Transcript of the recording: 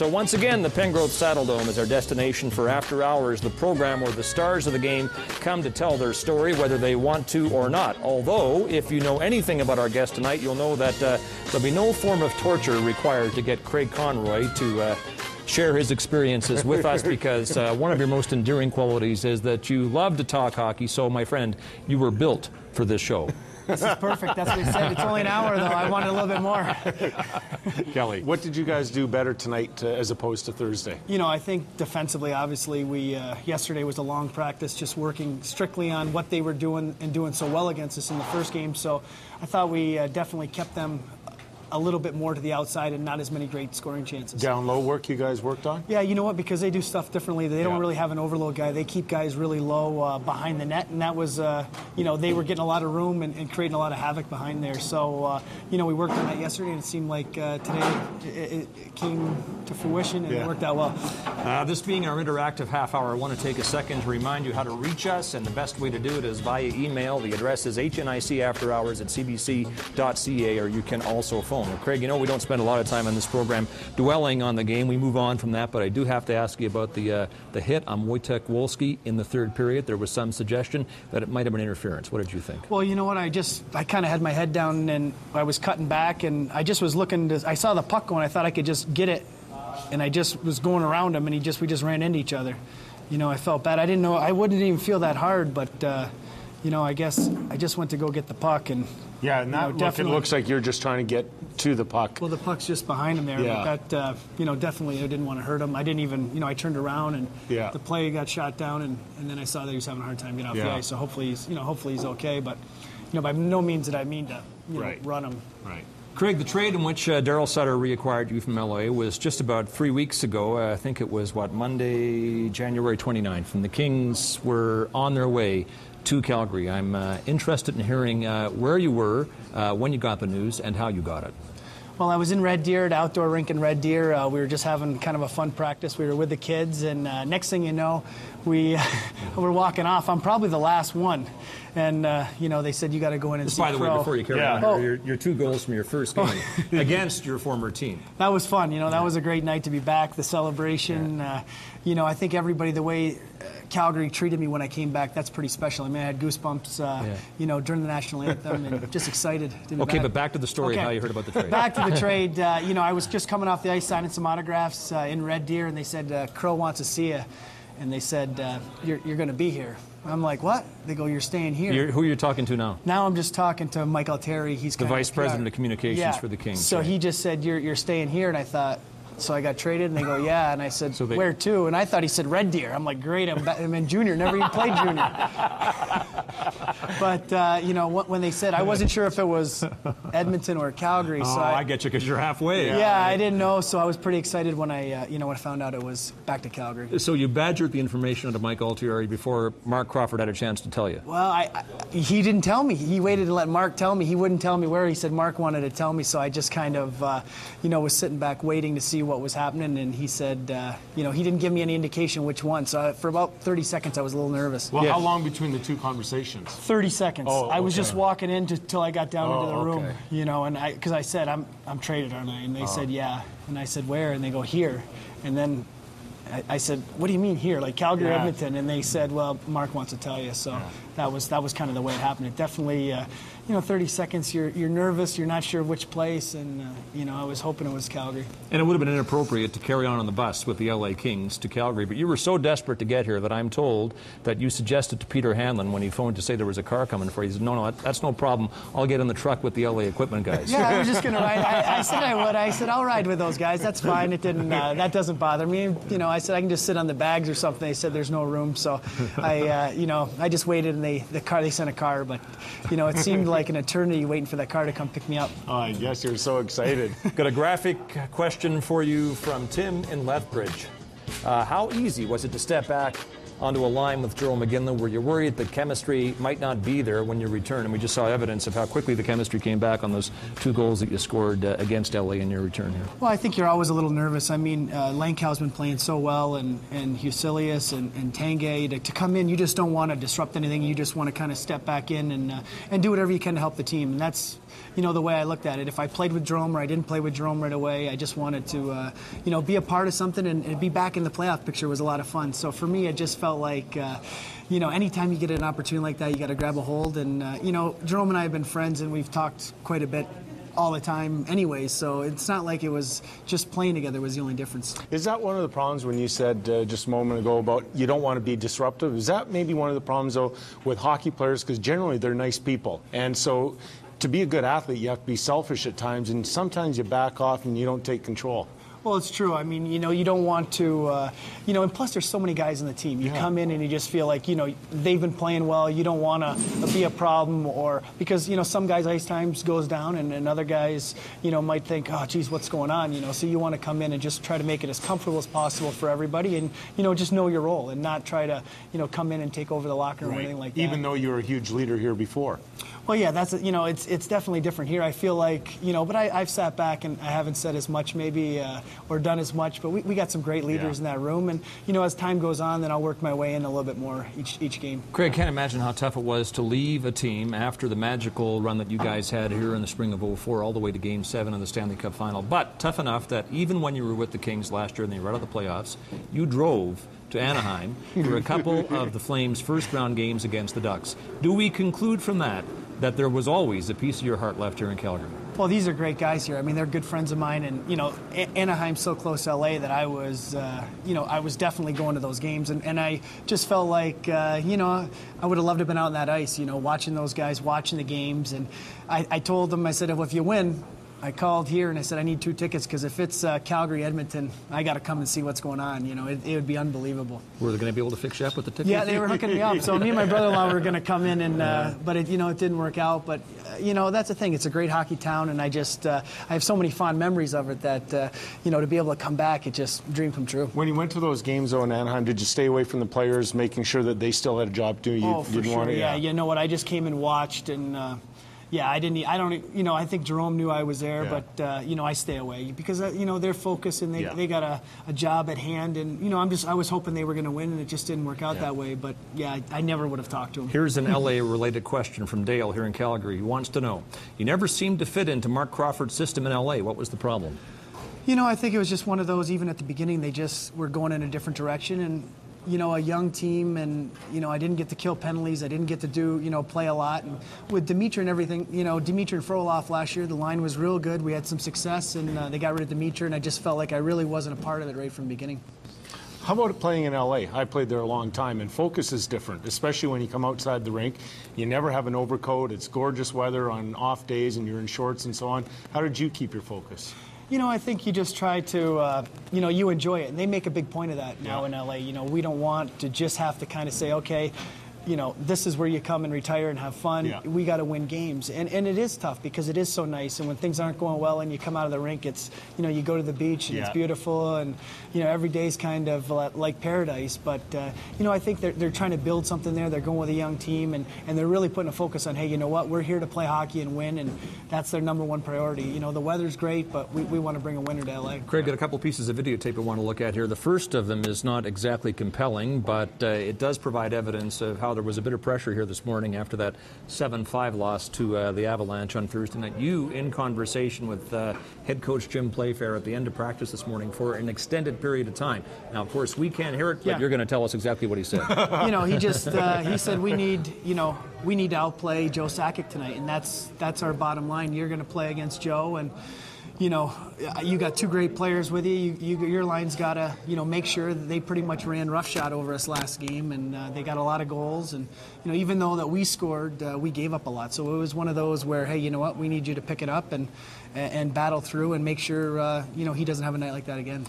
So once again, the Pengrowth Saddledome is our destination for After Hours, the program where the stars of the game come to tell their story, whether they want to or not. Although, if you know anything about our guest tonight, you'll know that there'll be no form of torture required to get Craig Conroy to share his experiences with us, because one of your most endearing qualities is that you love to talk hockey. So, my friend, you were built for this show. This is perfect. That's what he said. It's only an hour, though. I wanted a little bit more. Kelly, what did you guys do better tonight as opposed to Thursday? You know, I think defensively, obviously, we yesterday was a long practice, just working strictly on what they were doing and doing so well against us in the first game. So I thought we definitely kept them a little bit more to the outside and not as many great scoring chances. Down low work you guys worked on? Yeah, you know what? Because they do stuff differently. They don't really have an overload guy. They keep guys really low behind the net, and that was, you know, they were getting a lot of room and creating a lot of havoc behind there. So, you know, we worked on that yesterday, and it seemed like today it came to fruition, and it worked out well. This being our interactive half hour, I want to take a second to remind you how to reach us, and the best way to do it is via email. The address is hnicafterhours@cbc.ca, or you can also phone. Well, Craig, you know we don't spend a lot of time on this program dwelling on the game. We move on from that, but I do have to ask you about the hit on Wojtek Wolski in the third period. There was some suggestion that it might have been interference. What did you think? Well, you know what? I kind of had my head down, and I was cutting back, and I just was looking I saw the puck going. I thought I could just get it, and I just was going around him, and we just ran into each other. You know, I felt bad. I didn't know. I wouldn't even feel that hard, but you know, I guess I just went to go get the puck, and yeah, and that it looks like you're just trying to get to the puck. Well, the puck's just behind him there. Yeah. But that, you know, definitely I didn't want to hurt him. I didn't even, you know, I turned around, and the play got shot down, and then I saw that he was having a hard time getting off the ice. So hopefully he's okay. But, you know, by no means did I mean to run him. Right. Craig, the trade in which Darryl Sutter reacquired you from LA was just about 3 weeks ago. I think it was, Monday, January 29th, and the Kings were on their way to Calgary. I'm interested in hearing where you were when you got the news and how you got it. Well, I was in Red Deer, at outdoor rink in Red Deer. We were just having kind of a fun practice. We were with the kids, and next thing you know, we're walking off. I'm probably the last one. And, you know, they said, you got to go in and see By the way, before you carry on, your 2 goals from your first game against your former team. That was fun. You know, that was a great night to be back, the celebration. You know, I think everybody, the way Calgary treated me when I came back, that's pretty special. I mean, I had goosebumps, you know, during the national anthem, and just excited to be back. But back to the story of how you heard about the trade. Back to the trade. You know, I was just coming off the ice signing some autographs in Red Deer, and they said, Crow wants to see you. And they said, you're going to be here. I'm like, what? They go, you're staying here. Who are you talking to now? Now I'm just talking to Mike Altieri. He's the Vice President of Communications for the Kings. So he just said, you're staying here. And I thought, so I got traded, and they go, yeah. And I said, where to? And I thought he said Red Deer. I'm like, great, I'm in junior. Never even played junior. But, you know, when they said, I wasn't sure if it was Edmonton or Calgary. So I get you because you're halfway. Yeah, I didn't know, so I was pretty excited when I, you know, when I found out it was back to Calgary. So you badgered the information out of Mike Altieri before Mark Crawford had a chance to tell you? Well, he didn't tell me. He waited to let Mark tell me. He wouldn't tell me where. He said Mark wanted to tell me, so I just kind of, you know, was sitting back waiting to see what was happening, and he said, you know, he didn't give me any indication which one. So for about 30 seconds, I was a little nervous. Well, how long between the 2 conversations? 30 seconds. I was just walking in till I got down into the room, you know, and because I said, I'm traded, aren't I? And they said, yeah. And I said, where? And they go, here. And then I said, what do you mean here? Like Calgary, Edmonton? And they said, well, Mark wants to tell you. So that was kind of the way it happened. It definitely, you know, 30 seconds, you're nervous, you're not sure which place, and, you know, I was hoping it was Calgary. And it would have been inappropriate to carry on the bus with the LA Kings to Calgary, but you were so desperate to get here that I'm told that you suggested to Peter Hanlon when he phoned to say there was a car coming for you. He said, no, that's no problem. I'll get in the truck with the LA equipment guys. Yeah, I was just going to ride. I said I would. I said, I'll ride with those guys. That's fine. It didn't, that doesn't bother me. You know, I said, I can just sit on the bags or something. They said there's no room, so you know, I just waited, and they sent a car, but, you know, it seemed like an eternity waiting for that car to come pick me up. Oh, yes, you're so excited. Got a graphic question for you from Tim in Lethbridge. How easy was it to step back onto a line with Jerome McGinley. Were you worried that chemistry might not be there when you return? And we just saw evidence of how quickly the chemistry came back on those 2 goals that you scored against LA in your return here. Well, I think you're always a little nervous. I mean, Lankow's been playing so well, and Husilius and Tanguay. To come in, you just don't want to disrupt anything. You just want to kind of step back in and do whatever you can to help the team. And that's, the way I looked at it. If I played with Jerome or I didn't play with Jerome right away, I just wanted to, be a part of something and be back in the playoff picture was a lot of fun. So for me, it just felt like, anytime you get an opportunity like that, you got to grab a hold. And, Jerome and I have been friends, and we've talked quite a bit all the time anyway, so it's not like it was just playing together was the only difference. Is that one of the problems when you said just a moment ago about you don't want to be disruptive? Is that maybe one of the problems, though, with hockey players? Because generally they're nice people. And so to be a good athlete, you have to be selfish at times, and sometimes you back off and you don't take control. Well, it's true. I mean, you don't want to, and plus there's so many guys on the team. You come in and you just feel like, they've been playing well. You don't want to be a problem or because, some guys' ice times goes down and other guys, might think, oh, geez, what's going on? So you want to come in and just try to make it as comfortable as possible for everybody and, just know your role and not try to, come in and take over the locker room or anything like that. Even though you were a huge leader here before. Well, yeah, that's it's definitely different here. I feel like but I've sat back and I haven't said as much maybe or done as much. But we got some great leaders in that room, and as time goes on, then I'll work my way in a little bit more each game. Craig, can't imagine how tough it was to leave a team after the magical run that you guys had here in the spring of '04, all the way to Game 7 of the Stanley Cup Final. But tough enough that even when you were with the Kings last year and they were out of the playoffs, you drove to Anaheim for a couple of the Flames' first-round games against the Ducks. Do we conclude from that there was always a piece of your heart left here in Calgary? Well, these are great guys here. I mean, they're good friends of mine, and Anaheim's so close to LA that I was, I was definitely going to those games, and I just felt like, I would have loved to have been out on that ice, watching those guys, watching the games, and I told them, I said, well, if you win, I called here and I said, I need 2 tickets because if it's Calgary, Edmonton, I got to come and see what's going on. It would be unbelievable. Were they going to be able to fix you up with the tickets? Yeah, they were hooking me up. So me and my brother-in-law were going to come in, and but it didn't work out. But that's the thing. It's a great hockey town, and I have so many fond memories of it that to be able to come back, it just dream come true. When you went to those games though in Anaheim, did you stay away from the players, making sure that they still had a job to do? Oh, for sure. Yeah, you know what? I just came and watched and. I think Jerome knew I was there, but, I stay away because, they're focused and they got a job at hand. And, I was hoping they were going to win and it just didn't work out that way. But, I never would have talked to him. Here's an LA-related question from Dale here in Calgary. He wants to know, you never seemed to fit into Mark Crawford's system in LA. What was the problem? I think it was just one of those, even at the beginning, they just were going in a different direction. And, a young team, and, I didn't get to kill penalties. I didn't get to do, play a lot. And with Dimitri and everything, Dimitri and Frolov last year, the line was real good. We had some success, and they got rid of Dimitri, and I just felt like I really wasn't a part of it right from the beginning. How about playing in LA? I played there a long time, and focus is different, especially when you come outside the rink. You never have an overcoat. It's gorgeous weather on off days, and you're in shorts and so on. How did you keep your focus? I think you just try to, you enjoy it. And they make a big point of that now in LA. We don't want to just have to kind of say, okay, this is where you come and retire and have fun. Yeah. We got to win games. And it is tough because it is so nice. And when things aren't going well and you come out of the rink, it's, you go to the beach and it's beautiful. And, every day's kind of like paradise. But, I think they're trying to build something there. They're going with a young team. And they're really putting a focus on, hey, you know what? We're here to play hockey and win. And that's their number one priority. The weather's great, but we want to bring a winner to LA. Craig, got a couple pieces of videotape I want to look at here. The first of them is not exactly compelling, but it does provide evidence of how there was a bit of pressure here this morning after that 7-5 loss to the Avalanche on Thursday night. You, in conversation with head coach Jim Playfair at the end of practice this morning for an extended period of time. Now, of course, we can't hear it, but you're going to tell us exactly what he said. He just he said we need to outplay Joe Sakic tonight, and that's our bottom line. You're going to play against Joe, and you got 2 great players with you. Your line's got to, make sure that they pretty much ran roughshod over us last game, and they got a lot of goals. And, even though that we scored, we gave up a lot. So it was one of those where, hey, you know what, we need you to pick it up and battle through and make sure, he doesn't have a night like that again.